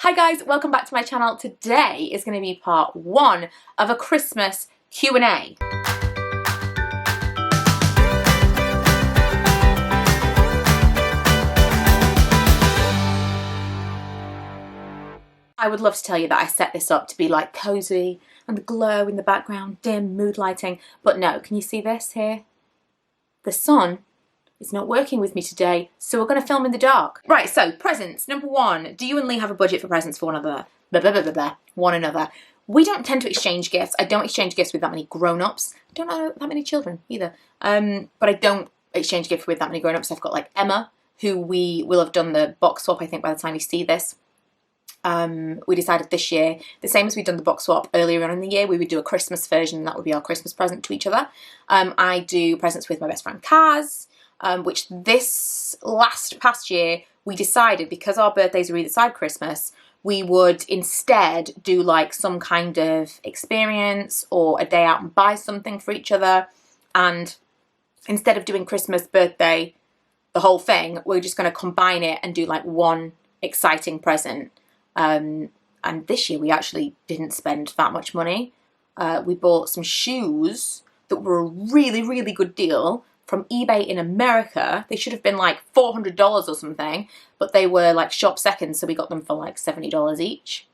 Hi guys, welcome back to my channel. Today is going to be part 1 of a Christmas Q&A. I would love to tell you that I set this up to be like cozy and the glow in the background, dim mood lighting, but no, can you see this here? The sun is not working with me today, so we're going to film in the dark. Right, so presents. Number 1, do you and Lee have a budget for presents for one another? One another. We don't tend to exchange gifts. I don't exchange gifts with that many grown-ups. I don't know that many children either. But I don't exchange gifts with that many grown-ups. I've got like Emma, who we will have done the box swap, I think, by the time you see this. We decided this year, the same as we'd done the box swap earlier on in the year, we would do a Christmas version, and that would be our Christmas present to each other. I do presents with my best friend Kaz, which this past year we decided, because our birthdays are either side Christmas, we would instead do like some kind of experience or a day out and buy something for each other. And instead of doing Christmas, birthday, the whole thing, we're just going to combine it and do like one exciting present. And this year we actually didn't spend that much money. We bought some shoes that were a really, really good deal from eBay in America. They should have been like $400 or something, but they were like shop seconds, so we got them for like $70 each.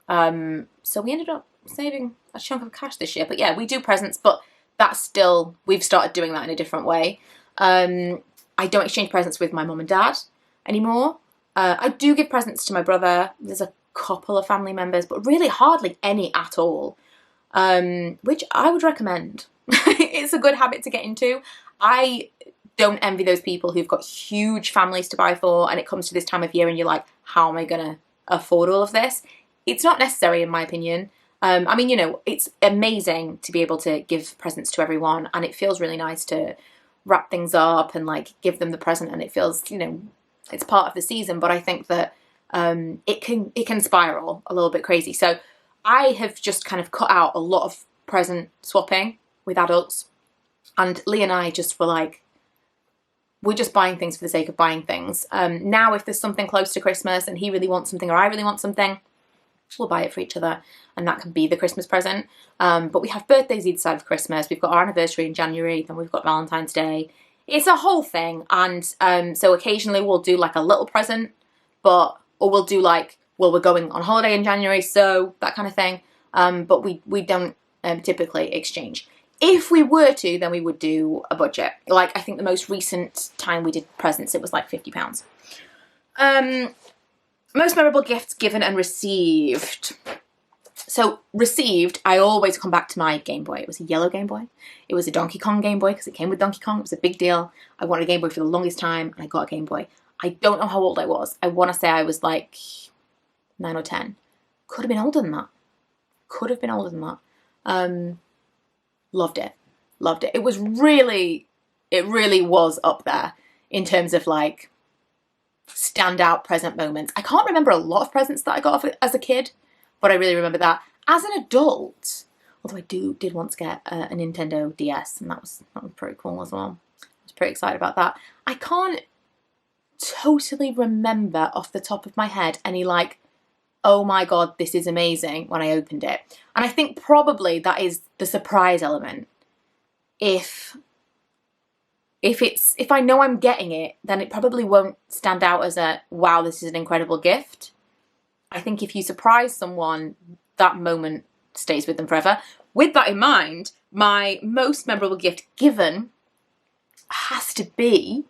So we ended up saving a chunk of cash this year. But yeah, we do presents, but that's still, we've started doing that in a different way. I don't exchange presents with my mum and dad anymore. I do give presents to my brother. There's a couple of family members, but really hardly any at all, which I would recommend. It's a good habit to get into. I don't envy those people who've got huge families to buy for, and it comes to this time of year and you're like, how am I going to afford all of this? It's not necessary, in my opinion. I mean, you know, it's amazing to be able to give presents to everyone, and it feels really nice to wrap things up and like give them the present, and it feels, you know, it's part of the season. But I think that it can spiral a little bit crazy. So I have just kind of cut out a lot of present swapping with adults, and Lee and I just were like, we're just buying things for the sake of buying things. Now if there's something close to Christmas and he really wants something or I really want something, we'll buy it for each other, and that can be the Christmas present. But we have birthdays either side of Christmas. We've got our anniversary in January, then we've got Valentine's Day. It's a whole thing. And so occasionally we'll do like a little present, or we'll do like, well, we're going on holiday in January, so that kind of thing. But we don't typically exchange. If we were to, then we would do a budget. Like, I think the most recent time we did presents, it was like £50. Most memorable gifts given and received. So received, I always come back to my Game Boy. It was a yellow Game Boy. It was a Donkey Kong Game Boy because it came with Donkey Kong. It was a big deal. I wanted a Game Boy for the longest time, and I got a Game Boy. I don't know how old I was. I want to say I was like 9 or 10. Could have been older than that. Could have been older than that. Loved it. Loved it. It really was up there in terms of like standout present moments. I can't remember a lot of presents that I got as a kid, but I really remember that. As an adult, although I did once get a Nintendo DS, and that was pretty cool as well. I was pretty excited about that. I can't totally remember off the top of my head any like, oh my god, this is amazing when I opened it. And I think probably that is the surprise element. If I know I'm getting it, then it probably won't stand out as a, wow, this is an incredible gift. I think if you surprise someone, that moment stays with them forever. With that in mind, my most memorable gift given has to be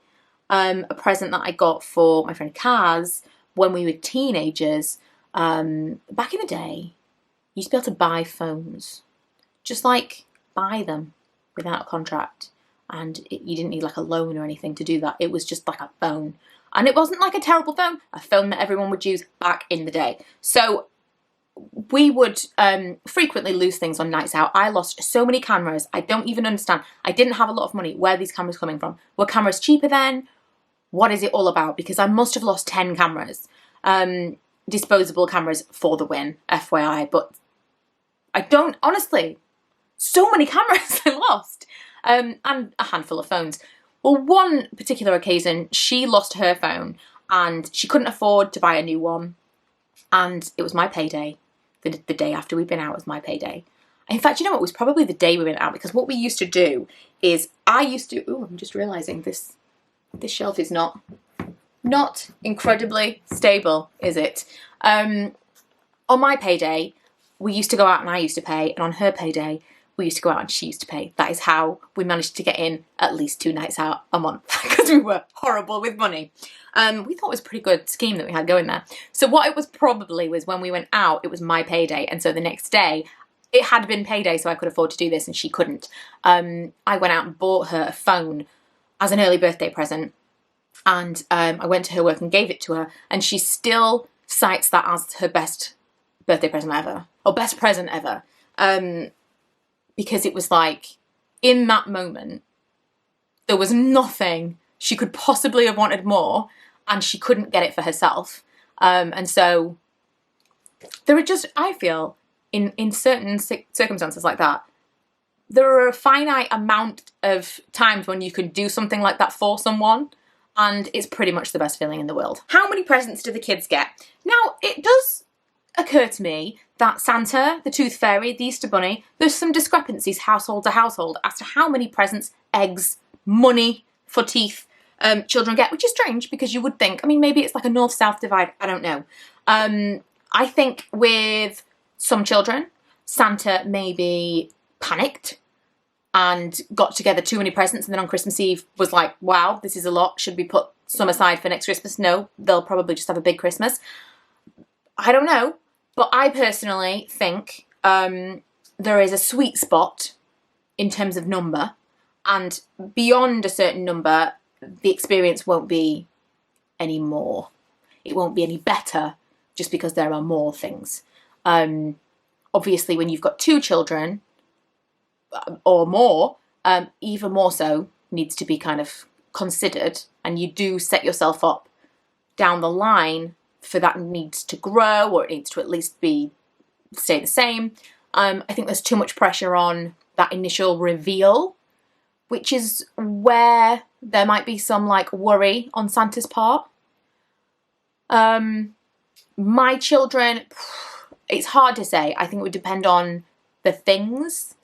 a present that I got for my friend Kaz when we were teenagers. Back in the day, you used to be able to buy phones. Just like buy them without a contract. And you didn't need like a loan or anything to do that. It was just like a phone. And it wasn't like a terrible phone. A phone that everyone would use back in the day. So we would frequently lose things on nights out. I lost so many cameras. I don't even understand. I didn't have a lot of money. Where are these cameras coming from? Were cameras cheaper then? What is it all about? Because I must have lost 10 cameras. Disposable cameras for the win, FYI. But I don't, honestly, so many cameras I lost. And a handful of phones. Well, one particular occasion, she lost her phone and she couldn't afford to buy a new one. and it was my payday. The day after we'd been out was my payday. In fact, you know what? It was probably the day we went out, because what we used to do is oh, I'm just realising this shelf is not incredibly stable, is it? On my payday, we used to go out and I used to pay, and on her payday, we used to go out and she used to pay. That is how we managed to get in at least 2 nights out a month, because we were horrible with money. We thought it was a pretty good scheme that we had going there. So what it was probably was when we went out, it was my payday, and so the next day, it had been payday, so I could afford to do this and she couldn't. I went out and bought her a phone as an early birthday present, and I went to her work and gave it to her, and she still cites that as her best birthday present ever, or best present ever. Because it was like, in that moment, there was nothing she could possibly have wanted more, and she couldn't get it for herself. And so there are just, I feel, in certain circumstances like that, there are a finite amount of times when you can do something like that for someone, and it's pretty much the best feeling in the world. How many presents do the kids get? Now, it does occur to me that Santa, the Tooth Fairy, the Easter Bunny, there's some discrepancies household to household as to how many presents, eggs, money for teeth children get, which is strange because you would think, I mean, maybe it's like a north-south divide, I don't know. I think with some children, Santa maybe panicked and got together too many presents, and then on Christmas Eve was like, wow, this is a lot, should we put some aside for next Christmas? No, they'll probably just have a big Christmas. I don't know. But I personally think there is a sweet spot in terms of number, and beyond a certain number, the experience won't be any more. It won't be any better just because there are more things. Obviously, when you've got 2 children or more, even more so needs to be kind of considered, and you do set yourself up down the line for that needs to grow, or it needs to at least stay the same. I think there's too much pressure on that initial reveal, which is where there might be some like worry on Santa's part. My children, it's hard to say. I think it would depend on the things,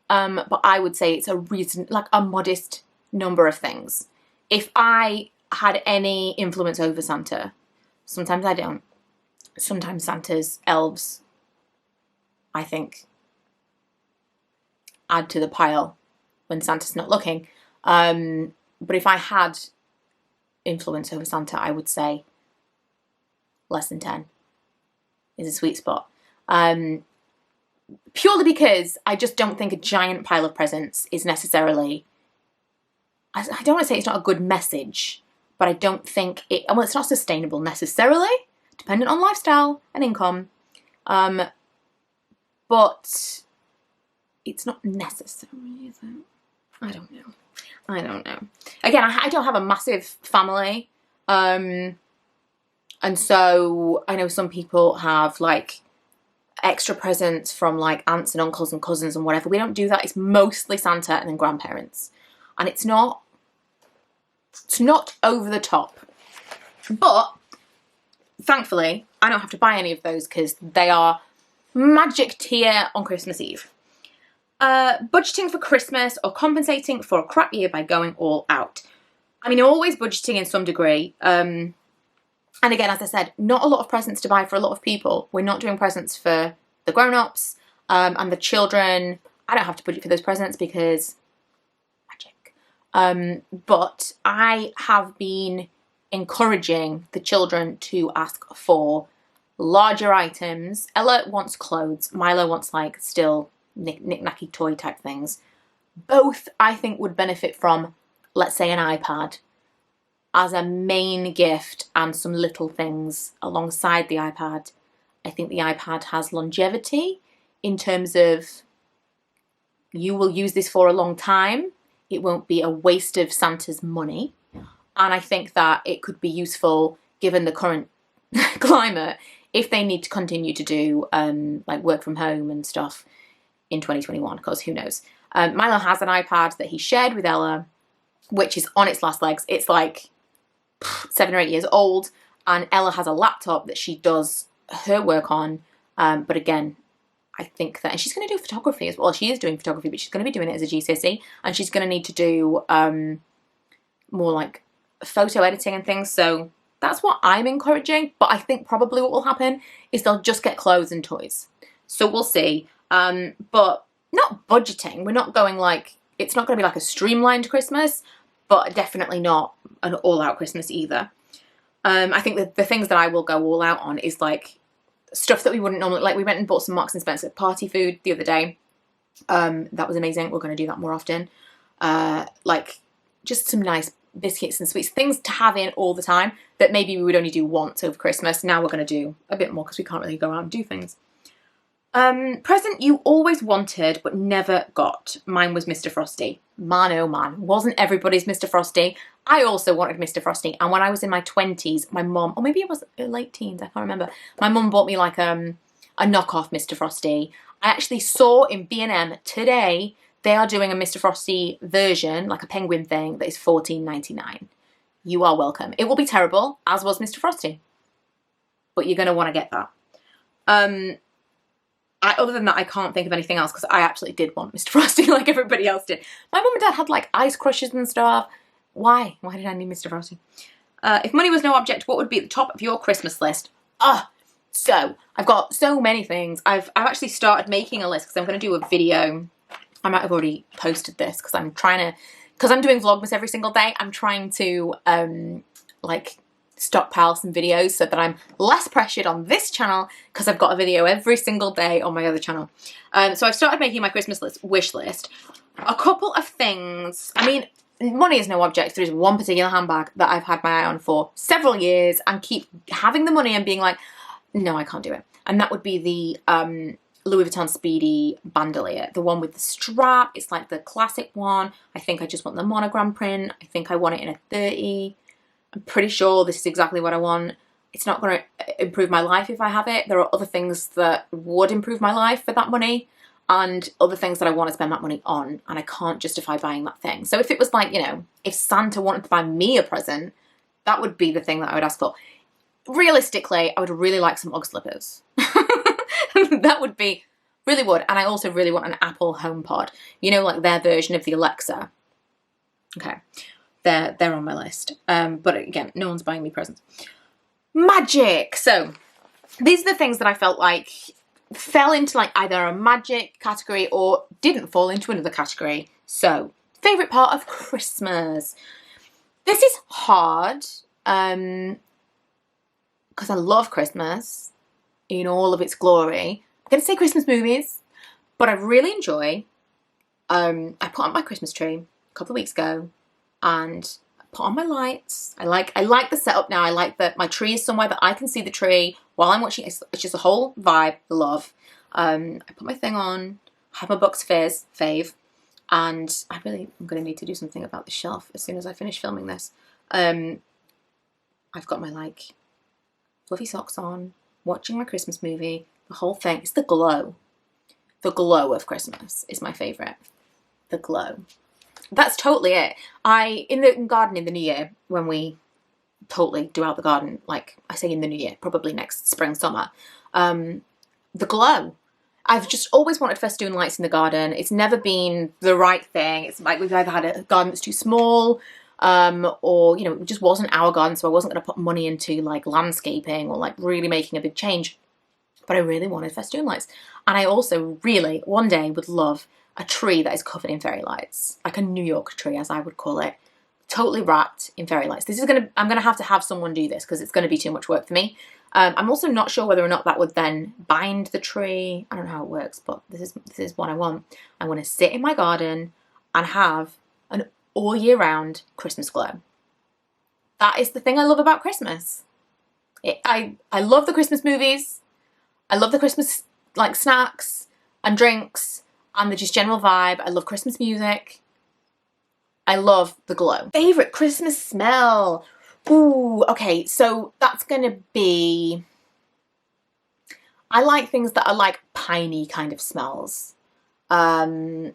but I would say it's a modest number of things. If I had any influence over Santa, sometimes I don't. Sometimes Santa's elves, I think, add to the pile when Santa's not looking. But if I had influence over Santa, I would say less than 10 is a sweet spot. Purely because I just don't think a giant pile of presents is necessarily, I don't want to say it's not a good message, but I don't think it's not sustainable necessarily, dependent on lifestyle and income. But it's not necessary, is it? I don't know. Again, I don't have a massive family. And so I know some people have like extra presents from like aunts and uncles and cousins and whatever. We don't do that. It's mostly Santa and then grandparents. And it's not over the top. But thankfully, I don't have to buy any of those because they are magic tier on Christmas Eve. Budgeting for Christmas or compensating for a crap year by going all out. I mean, always budgeting in some degree. And again, as I said, not a lot of presents to buy for a lot of people. We're not doing presents for the grown-ups and the children. I don't have to budget for those presents because magic. But I have been encouraging the children to ask for larger items. Ella wants clothes. Milo wants like still knick-knacky toy type things. Both, I think, would benefit from, let's say, an iPad as a main gift and some little things alongside the iPad. I think the iPad has longevity in terms of you will use this for a long time. It won't be a waste of Santa's money. And I think that it could be useful given the current climate if they need to continue to do like work from home and stuff in 2021, because who knows. Milo has an iPad that he shared with Ella, which is on its last legs. It's like 7 or 8 years old, and Ella has a laptop that she does her work on. But again, I think that, and she's going to do photography as well. She is doing photography, but she's going to be doing it as a GCSE, and she's going to need to do more like photo editing and things. So that's what I'm encouraging. But I think probably what will happen is they'll just get clothes and toys. So we'll see. But not budgeting. We're not going like, it's not going to be like a streamlined Christmas, but definitely not an all-out Christmas either. I think that the things that I will go all out on is like stuff that we wouldn't normally, like we went and bought some Marks and Spencer party food the other day. That was amazing. We're going to do that more often. Like just some nice biscuits and sweets, things to have in all the time that maybe we would only do once over Christmas. Now we're going to do a bit more because we can't really go out and do things. Present you always wanted but never got. Mine was Mr. Frosty. Man, oh man, wasn't everybody's Mr. Frosty. I also wanted Mr. Frosty, and when I was in my 20s, my mum, or maybe it was late teens, I can't remember, my mum bought me like a knockoff Mr. Frosty. I actually saw in B&M today they are doing a Mr. Frosty version, like a penguin thing, that is $14.99. You are welcome. It will be terrible, as was Mr. Frosty, but you're going to want to get that. Other than that, I can't think of anything else because I actually did want Mr. Frosty like everybody else did. My mum and dad had like ice crushes and stuff. Why? Why did I need Mr. Frosty? If money was no object, what would be at the top of your Christmas list? So I've got so many things. I've actually started making a list because I'm going to do a video. I might have already posted this because I'm doing Vlogmas every single day. I'm trying to like stockpile some videos so that I'm less pressured on this channel because I've got a video every single day on my other channel. So I've started making my Christmas wish list. A couple of things. I mean, money is no object. There is one particular handbag that I've had my eye on for several years and keep having the money and being like, no, I can't do it. And that would be the Louis Vuitton Speedy bandolier, the one with the strap. It's like the classic one. I think I just want the monogram print. I think I want it in a 30. I'm pretty sure this is exactly what I want. It's not going to improve my life if I have it. There are other things that would improve my life for that money and other things that I want to spend that money on, and I can't justify buying that thing. So if it was like, you know, if Santa wanted to buy me a present, that would be the thing that I would ask for. Realistically, I would really like some Ugg slippers. That would be, really would. And I also really want an Apple HomePod. You know, like their version of the Alexa. Okay. They're on my list. But again, no one's buying me presents. Magic! So, these are the things that I felt like fell into like either a magic category or didn't fall into another category. So, favourite part of Christmas. This is hard. Because I love Christmas in all of its glory. I'm going to say Christmas movies, but I really enjoy. I put up my Christmas tree a couple of weeks ago and I put on my lights. I like the setup now. I like that my tree is somewhere that I can see the tree while I'm watching it. It's just a whole vibe, I love. I put my thing on, have my Bucks fave, and I'm going to need to do something about the shelf as soon as I finish filming this. I've got my like fluffy socks on, watching my Christmas movie, the whole thing. It's the glow. The glow of Christmas is my favourite. The glow. That's totally it. In the garden in the new year, when we totally do out the garden, like I say in the new year, probably next spring, summer, the glow. I've just always wanted festoon lights in the garden. It's never been the right thing. It's like we've either had a garden that's too small, or, you know, it just wasn't our garden, so I wasn't going to put money into like landscaping or like really making a big change. But I really wanted festoon lights. And I also really, one day, would love a tree that is covered in fairy lights. Like a New York tree, as I would call it. Totally wrapped in fairy lights. I'm going to have someone do this because it's going to be too much work for me. I'm also not sure whether or not that would then bind the tree. I don't know how it works, but this is what I want. I want to sit in my garden and have an all year round Christmas glow. That is the thing I love about Christmas. I love the Christmas movies. I love the Christmas like snacks and drinks and the just general vibe. I love Christmas music. I love the glow. Favorite Christmas smell. Ooh, okay, so that's gonna be, I like things that are like piney kind of smells. I'm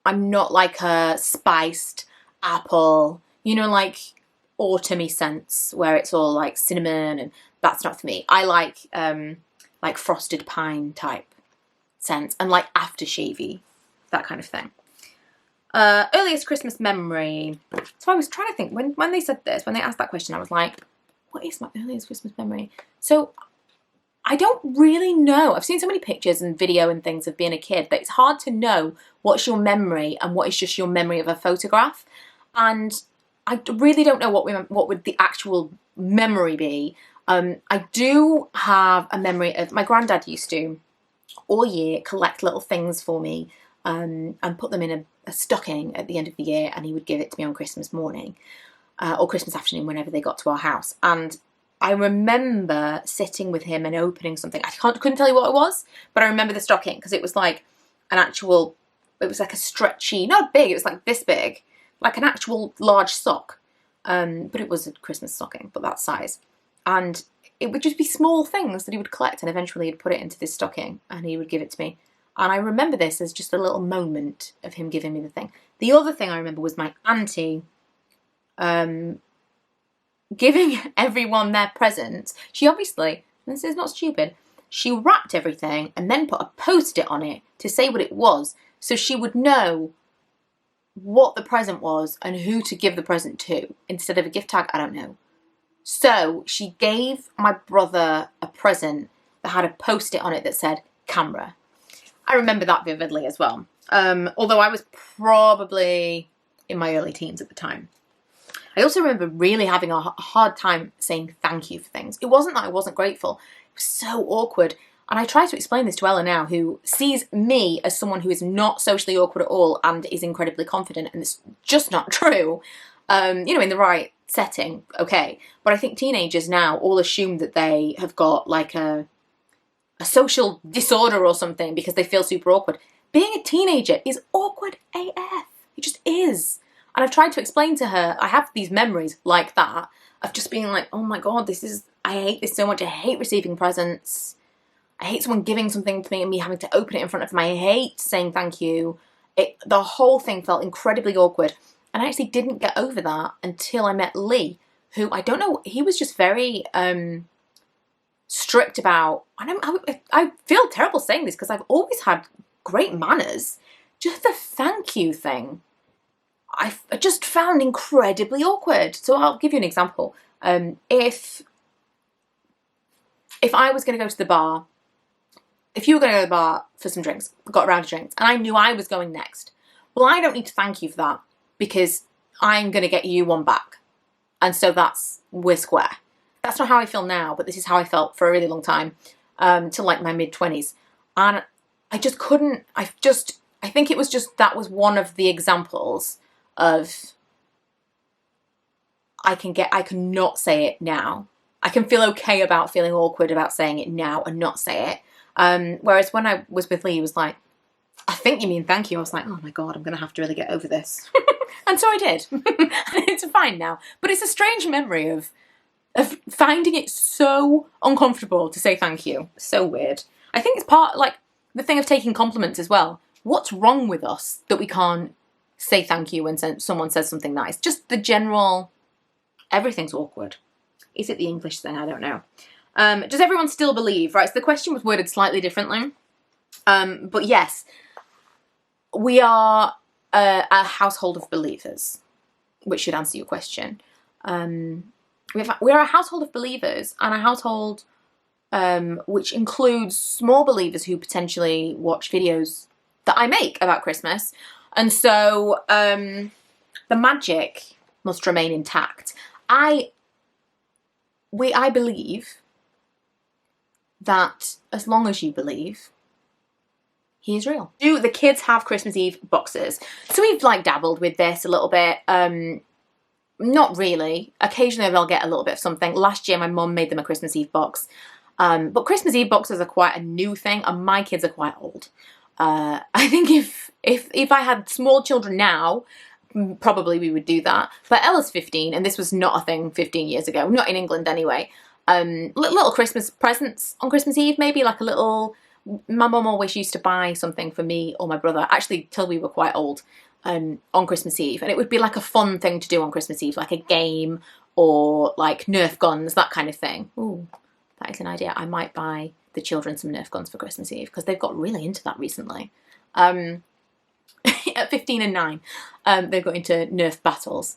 not like a spiced apple, you know, like autumny scents where it's all like cinnamon and that's not for me. I like frosted pine type scents and like aftershavey, that kind of thing. Earliest Christmas memory. So I was trying to think, when they said this, when they asked that question, I was like, what is my earliest Christmas memory? So I don't really know. I've seen so many pictures and video and things of being a kid that it's hard to know what's your memory and what is just your memory of a photograph. And I really don't know what would the actual memory be. I do have a memory of my granddad used to all year collect little things for me and put them in a stocking at the end of the year, and he would give it to me on Christmas morning or Christmas afternoon whenever they got to our house. And I remember sitting with him and opening something. I couldn't tell you what it was, but I remember the stocking because it was like it was like a stretchy, not big, it was like this big, like an actual large sock. But it was a Christmas stocking, but that size. And it would just be small things that he would collect, and eventually he'd put it into this stocking and he would give it to me. And I remember this as just a little moment of him giving me the thing. The other thing I remember was my auntie giving everyone their presents. She obviously, this is not stupid, she wrapped everything and then put a post-it on it to say what it was, so she would know what the present was and who to give the present to instead of a gift tag. I don't know. So she gave my brother a present that had a post-it on it that said camera. I remember that vividly as well. Although I was probably in my early teens at the time. I also remember really having a hard time saying thank you for things. It wasn't that I wasn't grateful. It was so awkward. And I try to explain this to Ella now, who sees me as someone who is not socially awkward at all and is incredibly confident, and it's just not true. You know, in the right setting, okay. But I think teenagers now all assume that they have got like a social disorder or something because they feel super awkward. Being a teenager is awkward AF. It just is. And I've tried to explain to her, I have these memories like that of just being like, oh my God, I hate this so much. I hate receiving presents. I hate someone giving something to me and me having to open it in front of them. I hate saying thank you. The whole thing felt incredibly awkward. And I actually didn't get over that until I met Lee, who, I don't know, he was just very strict about, I feel terrible saying this because I've always had great manners. Just the thank you thing, I just found incredibly awkward. So I'll give you an example. If I was going to go to the bar, if you were going to go to the bar for some drinks, got a round of drinks, and I knew I was going next, well, I don't need to thank you for that because I'm going to get you one back. And so we're square. That's not how I feel now, but this is how I felt for a really long time, till like my mid-20s. And I just couldn't, I think it was just, that was one of the examples of, I can not say it now. I can feel okay about feeling awkward about saying it now and not say it. Whereas when I was with Lee, he was like, I think you mean thank you. I was like, oh my God, I'm going to have to really get over this. And so I did. And it's fine now. But it's a strange memory of finding it so uncomfortable to say thank you. So weird. I think it's part, like, the thing of taking compliments as well. What's wrong with us that we can't say thank you when someone says something nice? Just the general, everything's awkward. Is it the English thing? I don't know. Does everyone still believe? Right, so the question was worded slightly differently. But yes, we are a household of believers, which should answer your question. We are a household of believers, and a household which includes small believers who potentially watch videos that I make about Christmas. And so the magic must remain intact. I believe that as long as you believe, he is real. Do the kids have Christmas Eve boxes? So we've like dabbled with this a little bit. Not really. Occasionally they'll get a little bit of something. Last year my mum made them a Christmas Eve box. But Christmas Eve boxes are quite a new thing, and my kids are quite old. I think if I had small children now, probably we would do that. But Ella's 15, and this was not a thing 15 years ago. Not in England anyway. Little Christmas presents on Christmas Eve, maybe like a little... My mum always used to buy something for me or my brother, actually till we were quite old, on Christmas Eve. And it would be like a fun thing to do on Christmas Eve, like a game or like Nerf guns, that kind of thing. Ooh, that is an idea. I might buy the children some Nerf guns for Christmas Eve because they've got really into that recently. At 15 and 9, they've got into Nerf battles.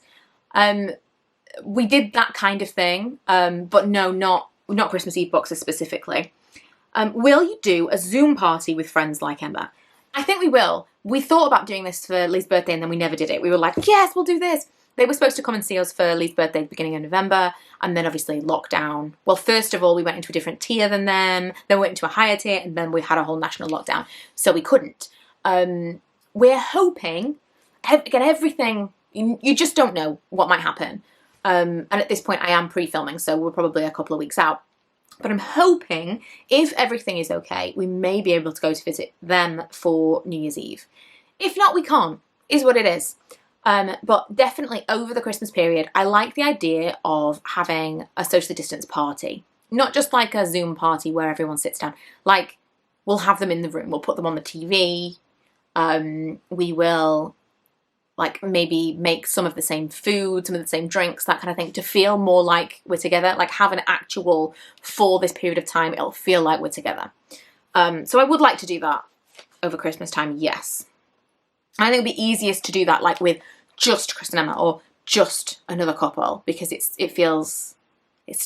We did that kind of thing, but no, not Christmas Eve boxes specifically. Will you do a Zoom party with friends like Emma? I think we will. We thought about doing this for Lee's birthday and then we never did it. We were like, yes, we'll do this. They were supposed to come and see us for Lee's birthday at the beginning of November, and then obviously lockdown. Well, first of all, we went into a different tier than them, then we went into a higher tier, and then we had a whole national lockdown, so we couldn't. We're hoping, again, everything, you just don't know what might happen. And at this point I am pre-filming, so we're probably a couple of weeks out. But I'm hoping, if everything is okay, we may be able to go to visit them for New Year's Eve. If not, we can't, is what it is. But definitely over the Christmas period, I like the idea of having a socially distanced party. Not just like a Zoom party where everyone sits down. Like, we'll have them in the room, we'll put them on the TV, we will like maybe make some of the same food, some of the same drinks, that kind of thing, to feel more like we're together, like have an actual, for this period of time, it'll feel like we're together. So I would like to do that over Christmas time, yes. I think it'd be easiest to do that like with just Chris and Emma or just another couple, because it's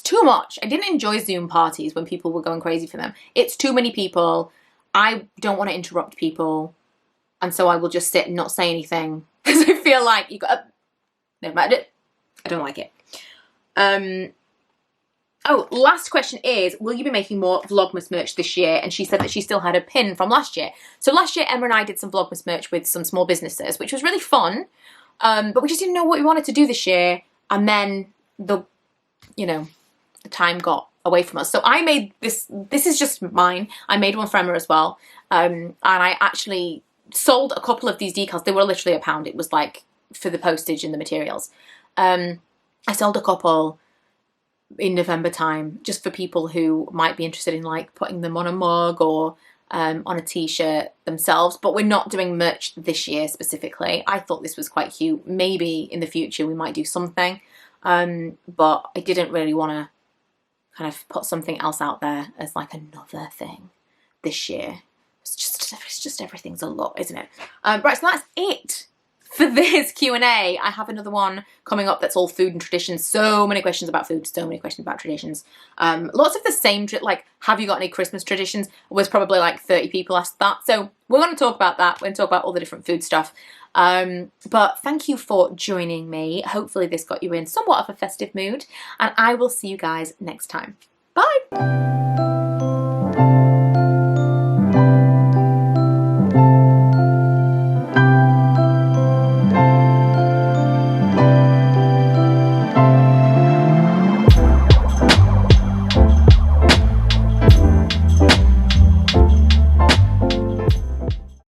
too much. I didn't enjoy Zoom parties when people were going crazy for them. It's too many people. I don't want to interrupt people, and so I will just sit and not say anything because I feel like you got. Never mind it. I don't like it. Oh, last question is, will you be making more Vlogmas merch this year? And she said that she still had a pin from last year. So last year, Emma and I did some Vlogmas merch with some small businesses, which was really fun. But we just didn't know what we wanted to do this year. And then the time got away from us. So I made this is just mine. I made one for Emma as well. And I actually sold a couple of these decals. They were literally £1. It was like for the postage and the materials. I sold a couple in November time, just for people who might be interested in like putting them on a mug or on a t-shirt themselves. But we're not doing merch this year specifically. I thought this was quite cute. Maybe in the future we might do something, but I didn't really want to kind of put something else out there as like another thing this year. It's just everything's a lot, isn't it? Right, so that's it for this Q&A. I have another one coming up that's all food and traditions. So many questions about food, so many questions about traditions. Lots of the same, like, have you got any Christmas traditions? Was probably like 30 people asked that. So we're going to talk about that. We're going to talk about all the different food stuff. But thank you for joining me. Hopefully this got you in somewhat of a festive mood. And I will see you guys next time. Bye!